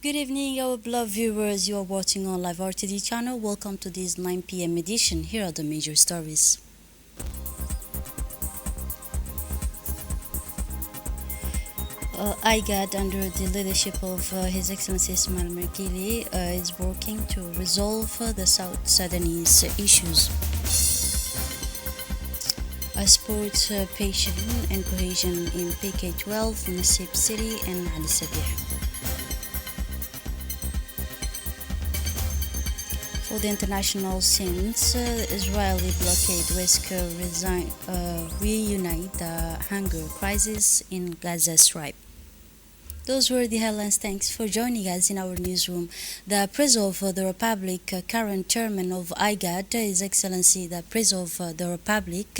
Good evening, our beloved viewers. You are watching on Live RTD channel. Welcome to this 9 p.m. edition. Here are the major stories. IGAD, under the leadership of His Excellency Ismail Merkili, is working to resolve the South Sudanese issues. Sports passion and cohesion in PK12, Nasib City, and Ali Sabih. For the international scenes, Israeli blockade risk reunite the hunger crisis in Gaza Strip. Those were the headlines. Thanks for joining us in our newsroom. The President of the Republic, current chairman of IGAD, His Excellency the President of the Republic,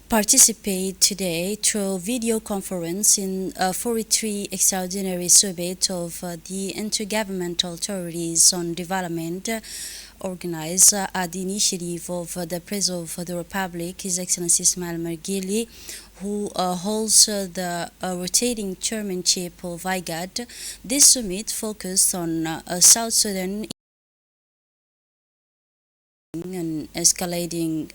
participate today through video conference in 43 extraordinary summit of the Intergovernmental Authorities on Development organized at the initiative of the President of the Republic, His Excellency Ismail Mergili, who holds the rotating chairmanship of IGAD. This summit focused on South Sudan and escalating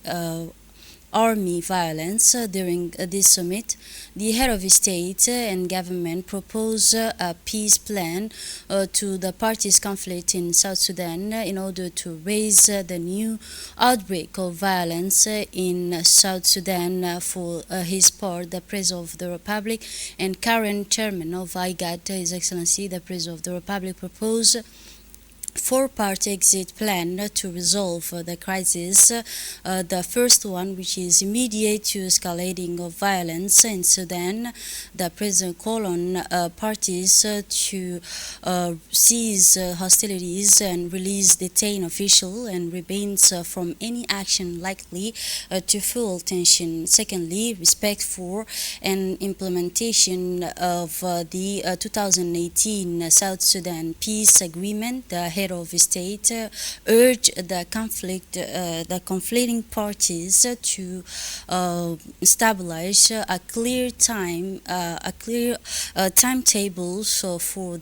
army violence. During this summit, the head of state and government proposed a peace plan to the parties' conflict in South Sudan in order to raise the new outbreak of violence in South Sudan. For his part, the President of the Republic and current chairman of IGAD, His Excellency the President of the Republic, proposed four-part exit plan to resolve the crisis. The first one, which is immediate to escalating of violence in Sudan. The president called on parties to cease hostilities and release detained officials and remains from any action likely to fuel tension. Secondly, respect for and implementation of the 2018 South Sudan peace agreement. The head of state urged the conflicting parties to establish a clear timetable for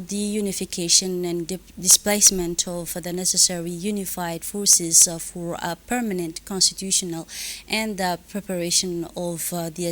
the unification and displacement of the necessary unified forces for a permanent constitutional and the preparation of the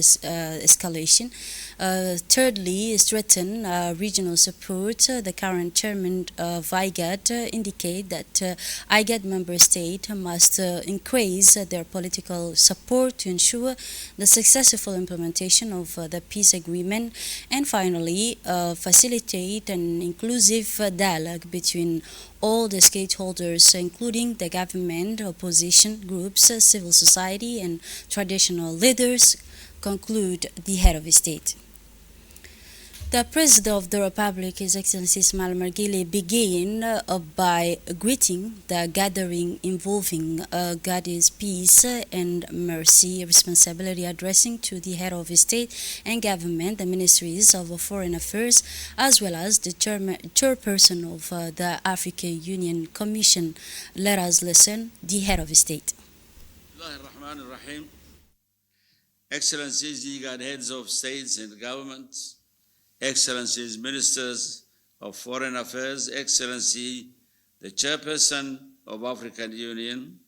escalation. Thirdly, strengthen regional support. The current chairman of IGAD indicate that IGAD member state must increase their political support to ensure the successful implementation of the peace agreement, and finally facilitate an inclusive dialogue between all the stakeholders, including the government, opposition groups, civil society, and traditional leaders, conclude the head of state. The President of the Republic, His Excellency Ismail Mergili, began by greeting the gathering involving God's peace and mercy responsibility, addressing to the head of state and government, the ministries of foreign affairs, as well as the chairperson of the African Union Commission. Let us listen the head of state. Excellencies, IGAD heads of states and governments, Excellencies, Ministers of Foreign Affairs, Excellency, the Chairperson of African Union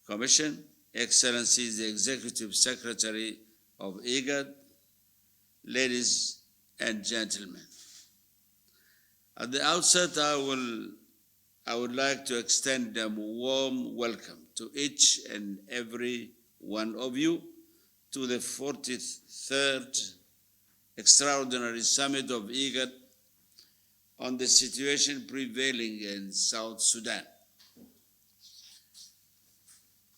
Commission, Excellencies, the Executive Secretary of IGAD, ladies and gentlemen. At the outset, I would like to extend a warm welcome to each and every one of you to the 43rd Extraordinary Summit of IGAD on the situation prevailing in South Sudan.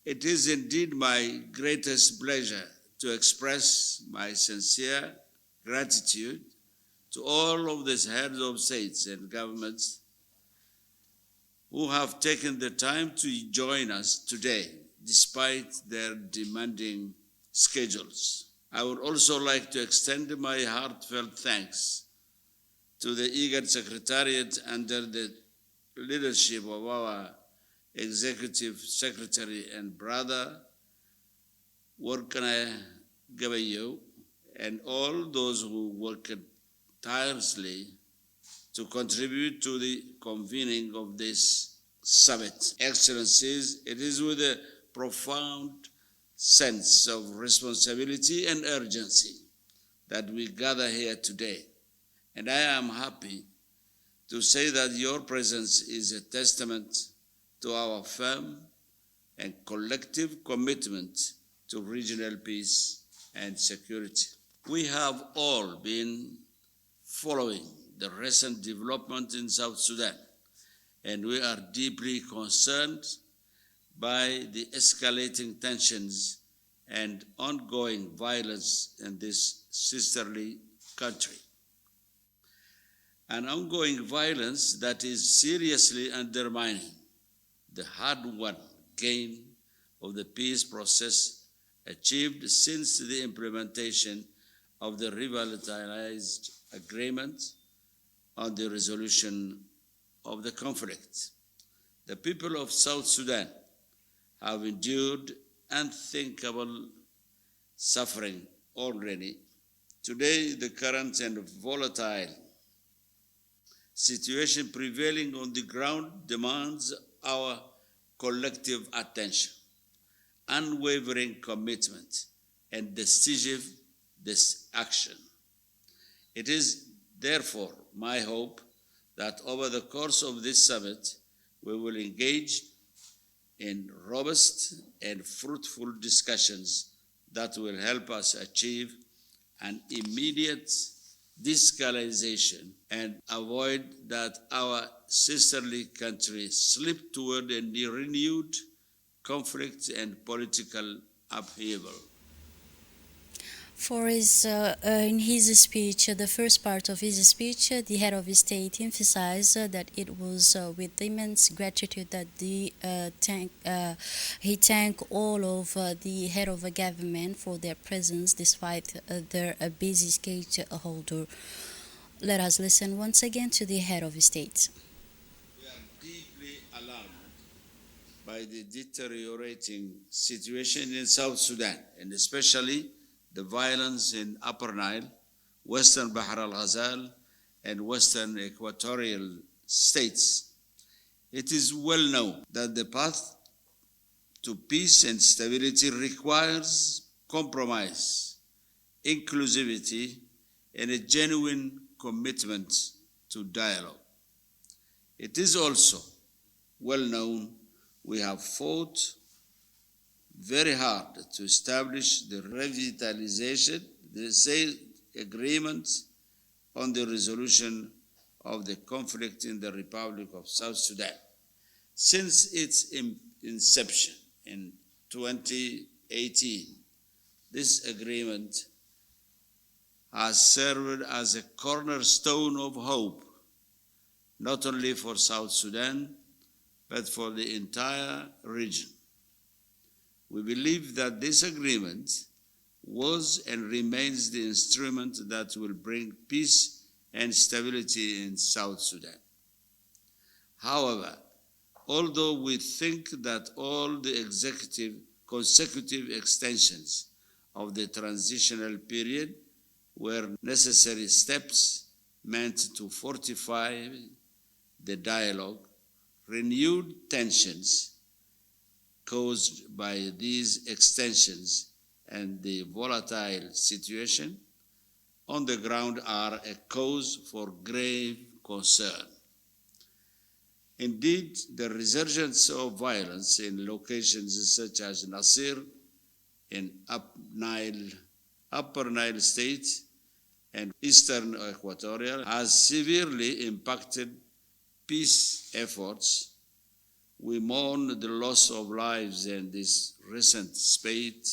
It is indeed my greatest pleasure to express my sincere gratitude to all of the heads of states and governments who have taken the time to join us today, despite their demanding schedules. I would also like to extend my heartfelt thanks to the IGAD Secretariat under the leadership of our Executive Secretary and brother, Workana Gabayo, and all those who worked tirelessly to contribute to the convening of this summit. Excellencies, it is with a profound sense of responsibility and urgency that we gather here today. And I am happy to say that your presence is a testament to our firm and collective commitment to regional peace and security. We have all been following the recent development in South Sudan, and we are deeply concerned by the escalating tensions and ongoing violence in this sisterly country. An ongoing violence that is seriously undermining the hard-won gain of the peace process achieved since the implementation of the revitalized agreement on the resolution of the conflict. The people of South Sudan have endured unthinkable suffering already. Today, the current and volatile situation prevailing on the ground demands our collective attention, unwavering commitment, and decisive action. It is therefore my hope that over the course of this summit, we will engage in robust and fruitful discussions that will help us achieve an immediate de-escalation and avoid that our sisterly country slip toward a renewed conflict and political upheaval. In his speech, the first part of his speech, the head of state emphasized that it was with immense gratitude that he thanked all of the head of the government for their presence despite their busy schedule. Let us listen once again to the head of state. We are deeply alarmed by the deteriorating situation in South Sudan, and especially the violence in Upper Nile, Western Bahr al-Ghazal, and Western Equatorial states. It is well known that the path to peace and stability requires compromise, inclusivity, and a genuine commitment to dialogue. It is also well known we have fought very hard to establish the revitalization, the agreement on the resolution of the conflict in the Republic of South Sudan. Since its inception in 2018, this agreement has served as a cornerstone of hope, not only for South Sudan, but for the entire region. We believe that this agreement was and remains the instrument that will bring peace and stability in South Sudan. However, although we think that all the consecutive extensions of the transitional period were necessary steps meant to fortify the dialogue, renewed tensions caused by these extensions and the volatile situation on the ground are a cause for grave concern. Indeed, the resurgence of violence in locations such as Nasir in Upper Nile State and Eastern Equatorial has severely impacted peace efforts. We mourn the loss of lives in this recent spate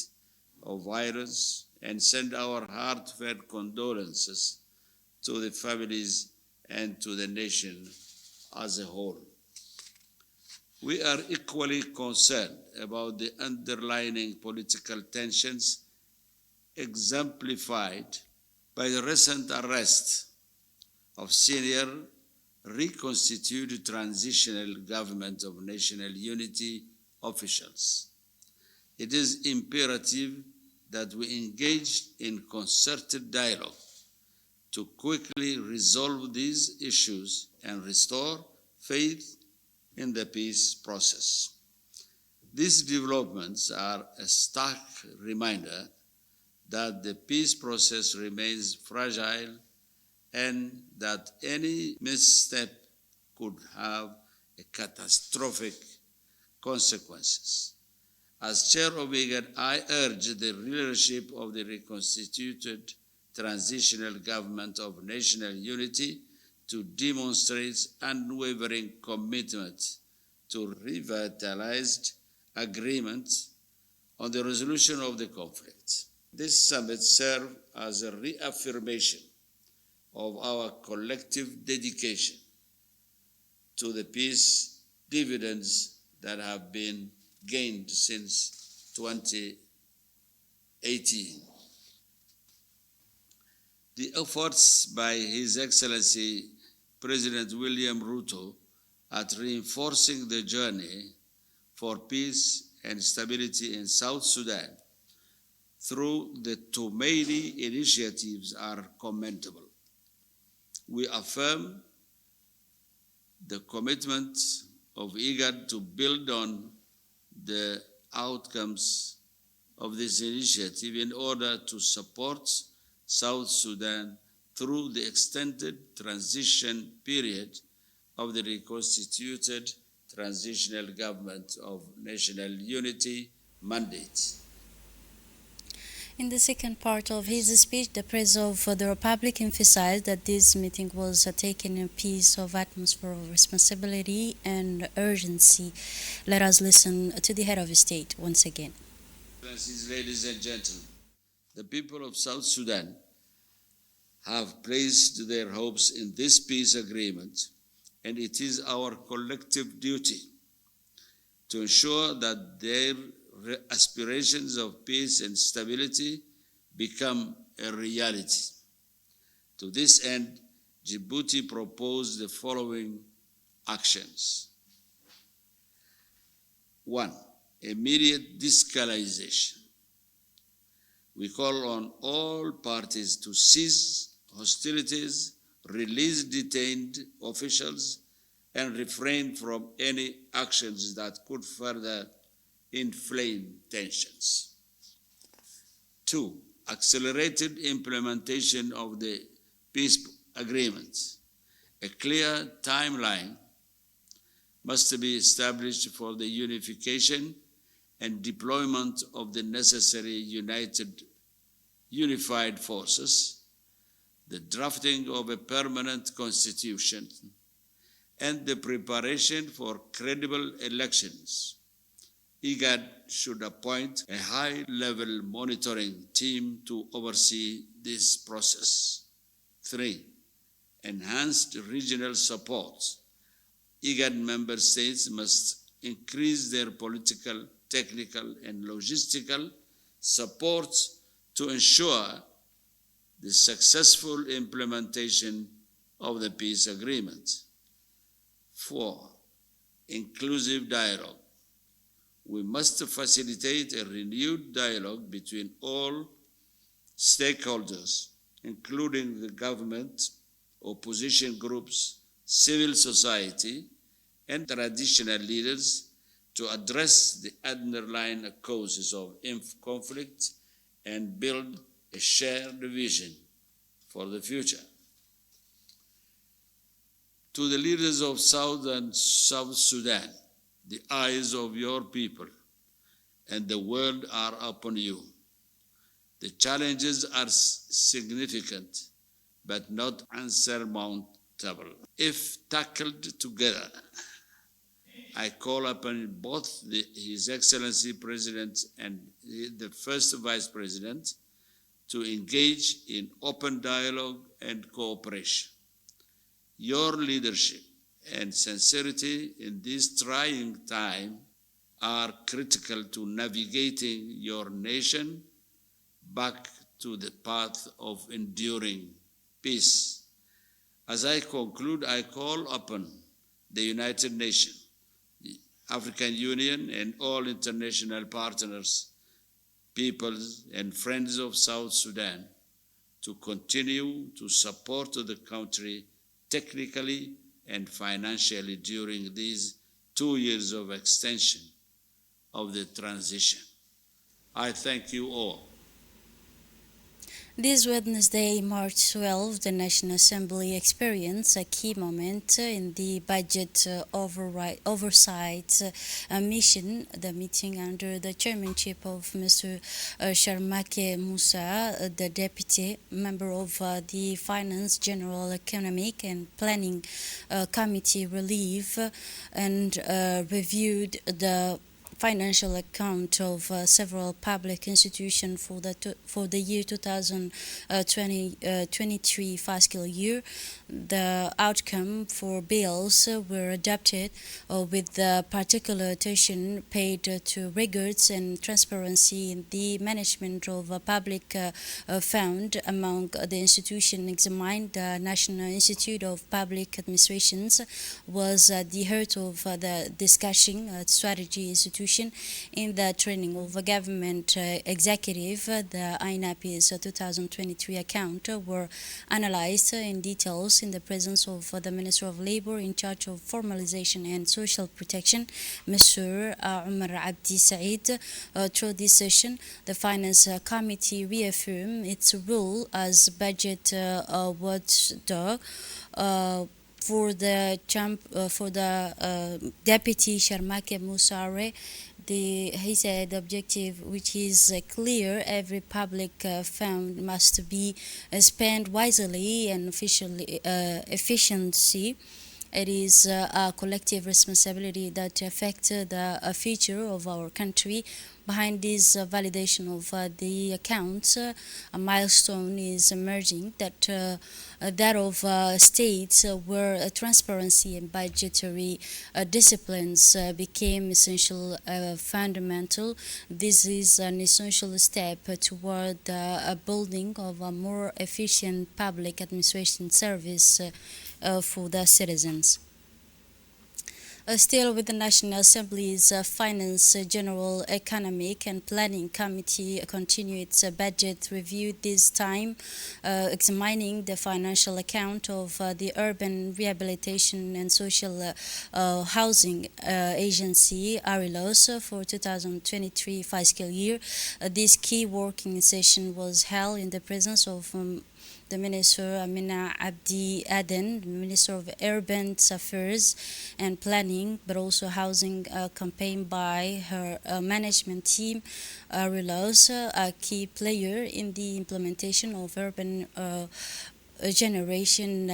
of violence and send our heartfelt condolences to the families and to the nation as a whole. We are equally concerned about the underlying political tensions exemplified by the recent arrest of senior reconstituted transitional government of national unity officials. It is imperative that we engage in concerted dialogue to quickly resolve these issues and restore faith in the peace process. These developments are a stark reminder that the peace process remains fragile and that any misstep could have a catastrophic consequences. As chair of IGAD, I urge the leadership of the reconstituted transitional government of national unity to demonstrate unwavering commitment to revitalized agreements on the resolution of the conflict. This summit serves as a reaffirmation of our collective dedication to the peace dividends that have been gained since 2018. The efforts by His Excellency President William Ruto at reinforcing the journey for peace and stability in South Sudan through the Tumeili initiatives are commendable. We affirm the commitment of IGAD to build on the outcomes of this initiative in order to support South Sudan through the extended transition period of the reconstituted transitional government of national unity mandate. In the second part of his speech, the President of the Republic emphasized that this meeting was taken in a peace of atmosphere of responsibility and urgency. Let us listen to the head of state once again. Ladies and gentlemen, the people of South Sudan have placed their hopes in this peace agreement, and it is our collective duty to ensure that their aspirations of peace and stability become a reality. To this end, Djibouti proposed the following actions. 1. Immediate de-escalation. We call on all parties to cease hostilities, release detained officials, and refrain from any actions that could further inflame tensions. 2. Accelerated implementation of the peace agreement. A clear timeline must be established for the unification and deployment of the necessary unified forces, the drafting of a permanent constitution, and the preparation for credible elections. IGAD should appoint a high-level monitoring team to oversee this process. 3. Enhanced regional support. IGAD member states must increase their political, technical, and logistical support to ensure the successful implementation of the peace agreement. 4. Inclusive dialogue. We must facilitate a renewed dialogue between all stakeholders, including the government, opposition groups, civil society, and traditional leaders to address the underlying causes of conflict and build a shared vision for the future. To the leaders of South and South Sudan, the eyes of your people and the world are upon you. The challenges are significant, but not unsurmountable. If tackled together, I call upon both His Excellency President and the First Vice President to engage in open dialogue and cooperation. Your leadership and sincerity in this trying time are critical to navigating your nation back to the path of enduring peace. As I conclude, I call upon the United Nations, the African Union, and all international partners, peoples, and friends of South Sudan to continue to support the country technically and financially during these 2 years of extension of the transition. I thank you all. This Wednesday, March 12, the National Assembly experienced a key moment in the budget oversight mission, the meeting under the chairmanship of Mr. Sharmake Musa, the deputy member of the Finance, General Economic and Planning Committee Relief, and reviewed the financial account of several public institutions for the year 2023 fiscal year. The outcome for bills were adopted with particular attention paid to rigors and transparency in the management of a public fund among the institutions examined. The National Institute of Public Administrations was at the heart of the discussion strategy institution in the training of a government executive. The INAP's 2023 account were analyzed in details in the presence of the Minister of Labor in charge of formalization and social protection, Mr. Umar Abdi Said. Through this session, the Finance Committee reaffirmed its role as budget watchdog. For the deputy Sharmake Musare, he said the objective, which is clear: every public fund must be spent wisely and efficiency. It is a collective responsibility that affects the future of our country. Behind this validation of the accounts, a milestone is emerging that of states where transparency and budgetary disciplines became essential, fundamental. This is an essential step toward the building of a more efficient public administration service for the citizens. Still with the National Assembly's Finance, General Economic and Planning Committee continue its budget review, this time examining the financial account of the Urban Rehabilitation and Social Housing Agency, ARILOS, for 2023 fiscal year. This key working session was held in the presence of the Minister Amina Abdi Aden, Minister of Urban Affairs and Planning, but also housing campaign by her management team. ARILOS, a key player in the implementation of urban generation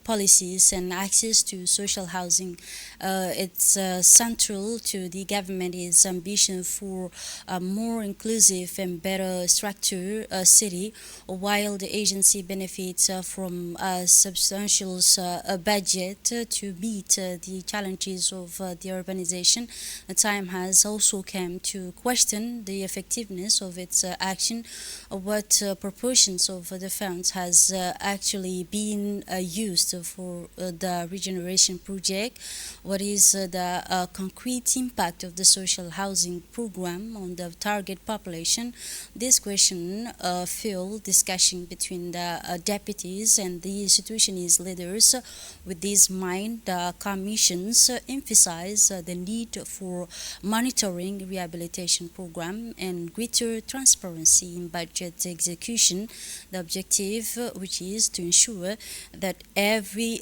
policies and access to social housing. It's central to the government's ambition for a more inclusive and better structured city, while the agency benefits from a substantial budget to meet the challenges of the urbanization. The time has also come to question the effectiveness of its action. What proportions of the funds has actually been used for the regeneration project? What is the concrete impact of the social housing program on the target population? This question fueled discussion between the deputies and the institution's leaders. With this in mind, the commissions emphasize the need for monitoring rehabilitation program and greater transparency in budget execution. The objective, which is to ensure that every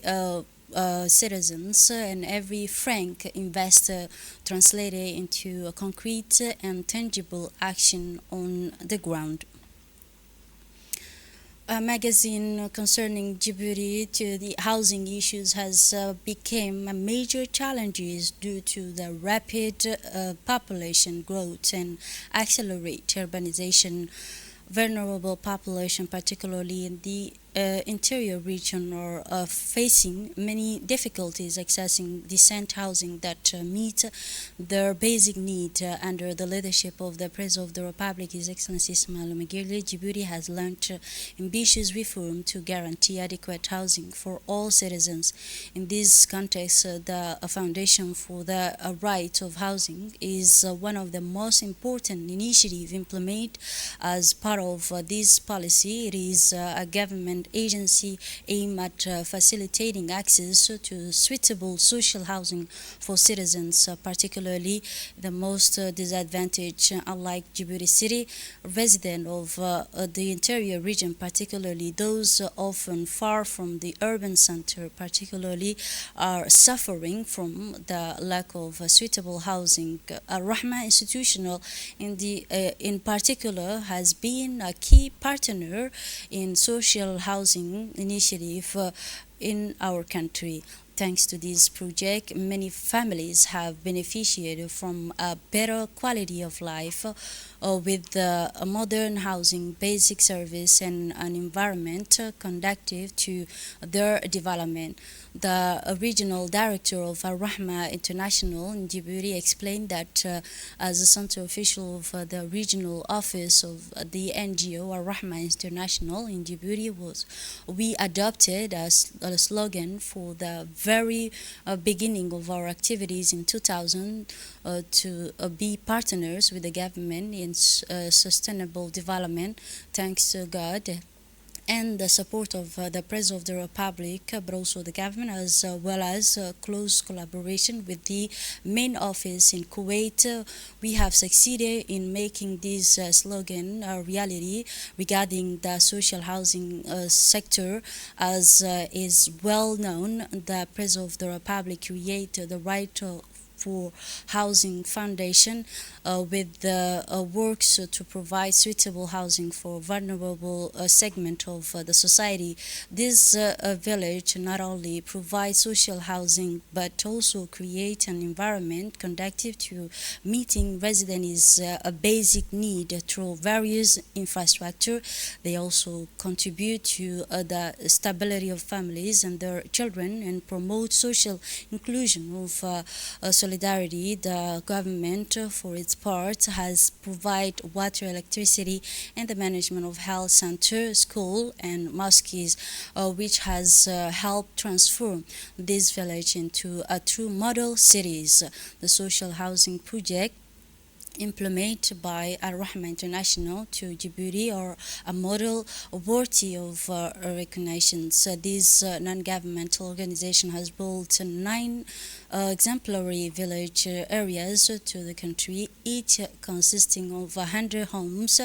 citizens and every franc investor translated into a concrete and tangible action on the ground. A magazine concerning Djibouti to the housing issues has become a major challenge due to the rapid population growth and accelerate urbanization. Vulnerable population, particularly in the interior region are facing many difficulties accessing decent housing that meet their basic need. Under the leadership of the President of the Republic, His Excellency Ismail Omar, Djibouti has launched ambitious reform to guarantee adequate housing for all citizens. In this context, the foundation for the right of housing is one of the most important initiatives implemented as part of this policy. It is a government agency aimed at facilitating access to suitable social housing for citizens, particularly the most disadvantaged. Unlike Djibouti City, residents of the interior region, particularly those often far from the urban center, particularly are suffering from the lack of suitable housing. Al-Rahma Institutional, in particular, has been a key partner in social housing initiative in our country. Thanks to this project, many families have benefited from a better quality of life with modern housing, basic service, and an environment conducive to their development. The regional director of Al-Rahma International in Djibouti explained that as a central official of the regional office of the NGO Al-Rahma International in Djibouti, we adopted a slogan for the very beginning of our activities in 2000 to be partners with the government in sustainable development. Thanks to God and the support of the President of the Republic, but also the government, as well as close collaboration with the main office in Kuwait. We have succeeded in making this slogan a reality regarding the social housing sector. As is well known, the President of the Republic created the right for Housing Foundation with the works to provide suitable housing for vulnerable segment of the society. This village not only provides social housing but also create an environment conducive to meeting residents' a basic need through various infrastructure. They also contribute to the stability of families and their children and promote social inclusion of solidarity. The government, for its part, has provided water, electricity, and the management of health centers, school, and mosques, which has helped transform this village into a true model cities. The social housing project implemented by Al-Rahma International to Djibouti are a model worthy of recognition. So this non-governmental organization has built 9 exemplary village areas to the country, each consisting of 100 homes,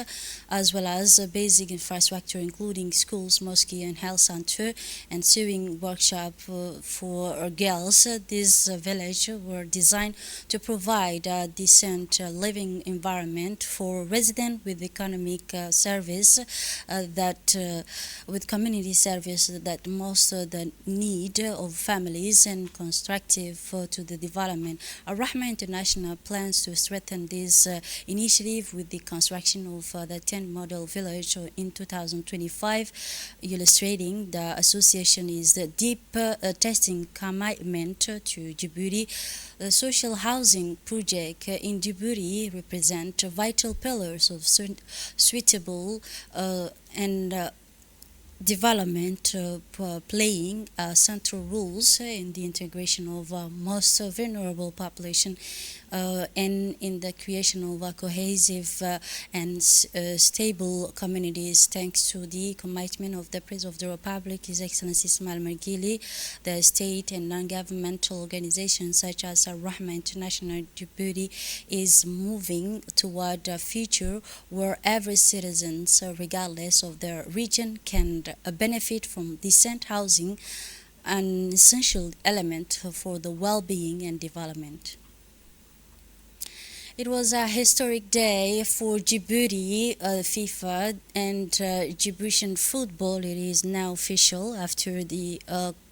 as well as basic infrastructure including schools, mosque, and health center, and sewing workshop for girls. These villages were designed to provide a decent living environment for residents with economic service with community service that most the need of families and constructive to the development. Al-Rahma International plans to strengthen this initiative with the construction of the 10 model village in 2025, illustrating the association is the deep testing commitment to Djibouti. The social housing project in Djibouti represent vital pillars of suitable and development playing central roles in the integration of most vulnerable population and in the creation of cohesive and stable communities. Thanks to the commitment of the President of the Republic, His Excellency Ismail Margili, the state and non-governmental organizations such as Al-Rahma International Djibouti is moving toward a future where every citizen, regardless of their region, can benefit from decent housing, an essential element for the well-being and development. It was a historic day for Djibouti, FIFA, and Djiboutian football. It is now official after the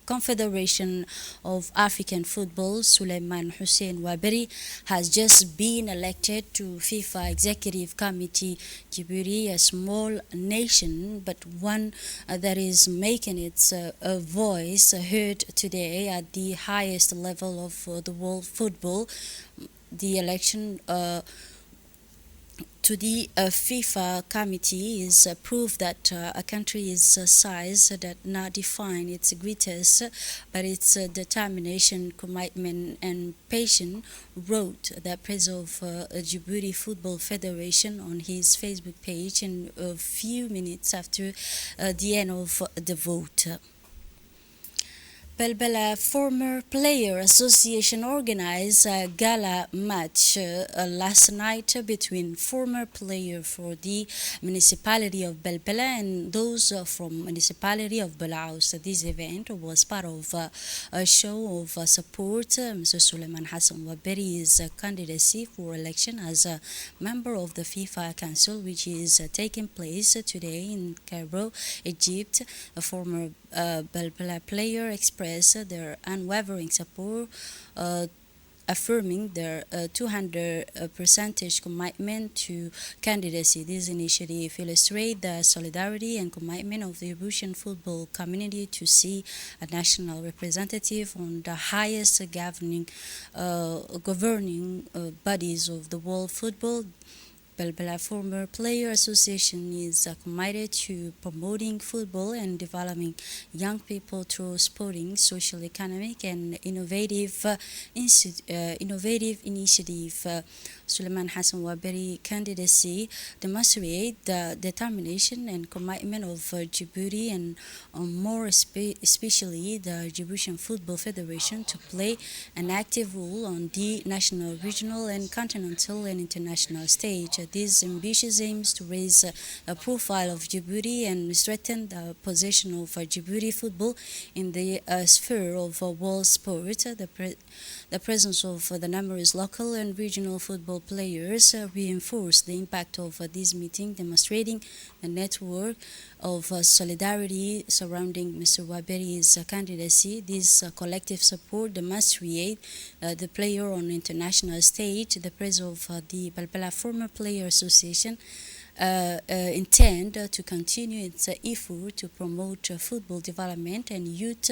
Confederation of African Football, Suleiman Hussein Waberi, has just been elected to FIFA Executive Committee. Djibouti, a small nation, but one that is making its voice heard today at the highest level of the world football. The election to the FIFA committee is proof that a country is a size that not define its greatest, but its determination, commitment, and patience, wrote the president of Djibouti Football Federation on his Facebook page in a few minutes after the end of the vote. Belbela Former Player Association organized a gala match last night between former players for the municipality of Belbela and those from municipality of Balaus. This event was part of a show of support. Mr. Suleiman Hassan Waberi's candidacy for election as a member of the FIFA Council, which is taking place today in Cairo, Egypt. A former Belbela player expressed their unwavering support, affirming their 200% commitment to candidacy. This initiative illustrates the solidarity and commitment of the Djiboutian football community to see a national representative on the highest governing bodies of the world football. Belbela Former Player Association is committed to promoting football and developing young people through sporting, social, economic, and innovative initiative. Suleiman Hassan Waberi candidacy demonstrate the determination and commitment of Djibouti and more especially the Djiboutian Football Federation to play an active role on the national, regional, and continental and international stage. This ambitious aims to raise a profile of Djibouti and strengthen the position of Djibouti football in the sphere of world sport. The presence of the numerous local and regional football players reinforce the impact of this meeting, demonstrating the network of solidarity surrounding Mr. Waberi's candidacy. This collective support demonstrates the player on international stage. The president of the Belbela Former Player Association intend to continue its effort to promote football development and youth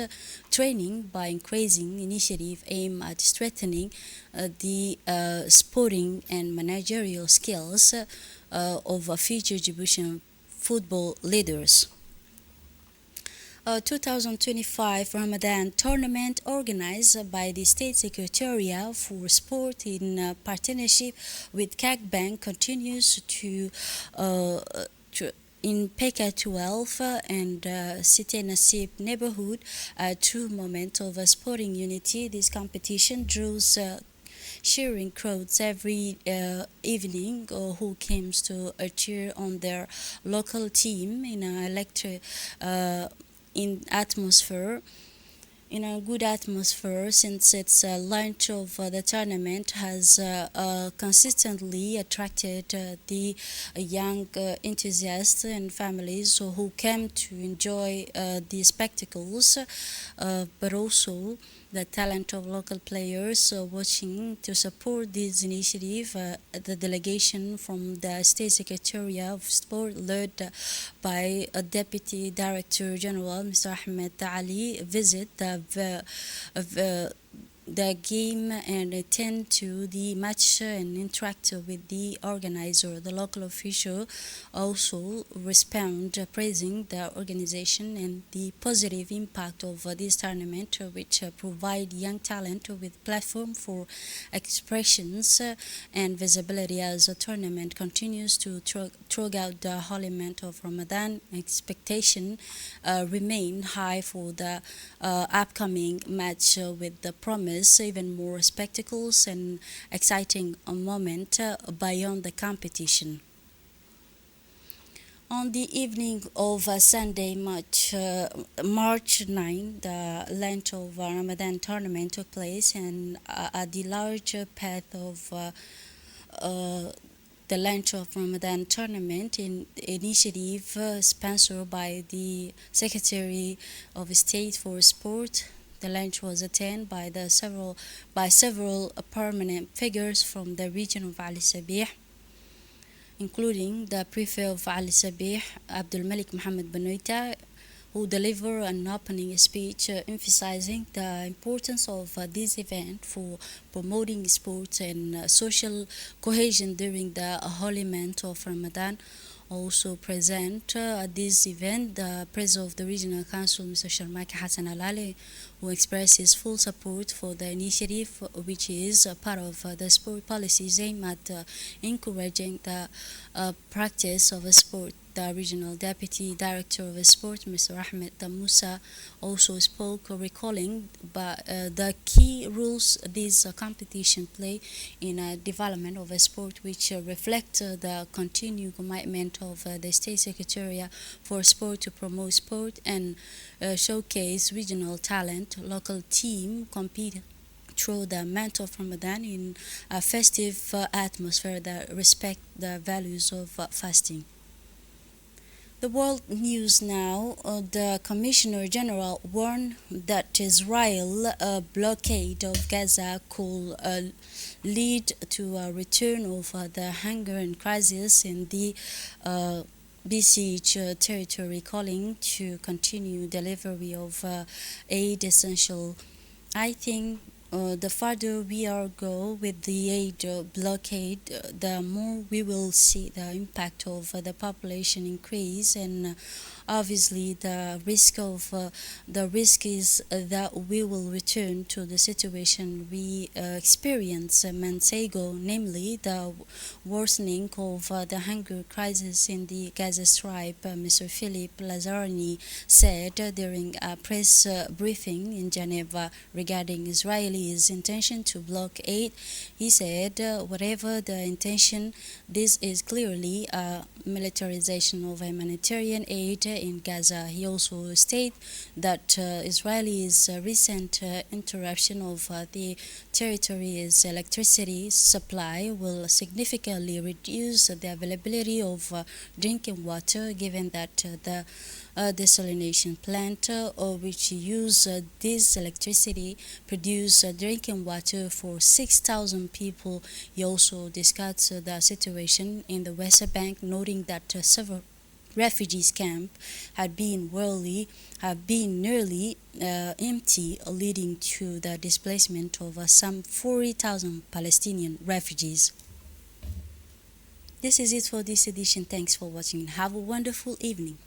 training by increasing initiative aimed at strengthening the sporting and managerial skills of future Djiboutian football leaders. 2025 Ramadan tournament organized by the State Secretariat for Sport in partnership with CAC Bank continues to in Peka 12 and Cité Nasib neighborhood, a true moment of sporting unity. This competition draws cheering crowds every evening who comes to cheer on their local team in an electric in a good atmosphere, since its launch of the tournament has consistently attracted the young enthusiasts and families who came to enjoy the spectacles, but also the talent of local players watching to support this initiative. The delegation from the State Secretariat of Sport, led by Deputy Director General Mr. Ahmed Ali, visit the game and attend to the match and interact with the organizer. The local official also respond praising the organization and the positive impact of this tournament, which provide young talent with platform for expressions and visibility. As the tournament continues to throughout the holy month of Ramadan, expectation remain high for the upcoming match, with the promise even more spectacles and exciting moment beyond the competition. On the evening of Sunday, March 9, the launch of Ramadan tournament took place, and at the larger path of the launch of Ramadan tournament in initiative sponsored by the Secretary of State for Sport. The launch was attended by several prominent figures from the region of Ali Sabih, including the Prefect of Ali Sabih, Abdul Malik Mohammed Benoita, who delivered an opening speech emphasizing the importance of this event for promoting sports and social cohesion during the holy month of Ramadan. Also present at this event, the President of the Regional Council, Mr. Sharmaki Hassan Alali, who expressed his full support for the initiative, which is part of the sport policies aimed at encouraging the practice of sport. The Regional Deputy Director of Sport, Mr. Ahmed Musa, also spoke, recalling the key roles this competition play in development of a sport, which reflect the continued commitment of the State Secretariat for Sport to promote sport and showcase regional talent. Local team compete through the month of Ramadan in a festive atmosphere that respect the values of fasting. The world news now. The Commissioner General warned that Israel blockade of Gaza could lead to a return of the hunger and crisis in the besieged territory, calling to continue delivery of aid essential. I think the farther we are go with the aid blockade, the more we will see the impact of the population increase, and obviously the risk is that we will return to the situation we experienced months ago, namely the worsening of the hunger crisis in the Gaza Strip. Mr. Philip Lazzarini said during a press briefing in Geneva regarding Israeli's intention to block aid. He said, whatever the intention, this is clearly a militarization of humanitarian aid in Gaza. He also stated that Israel's recent interruption of the territory's electricity supply will significantly reduce the availability of drinking water, given that the desalination plant which use this electricity produce drinking water for 6,000 people. He also discussed the situation in the West Bank, noting that several refugees camps have been nearly empty, leading to the displacement of some 40,000 Palestinian refugees. This is it for this edition. Thanks for watching. Have a wonderful evening.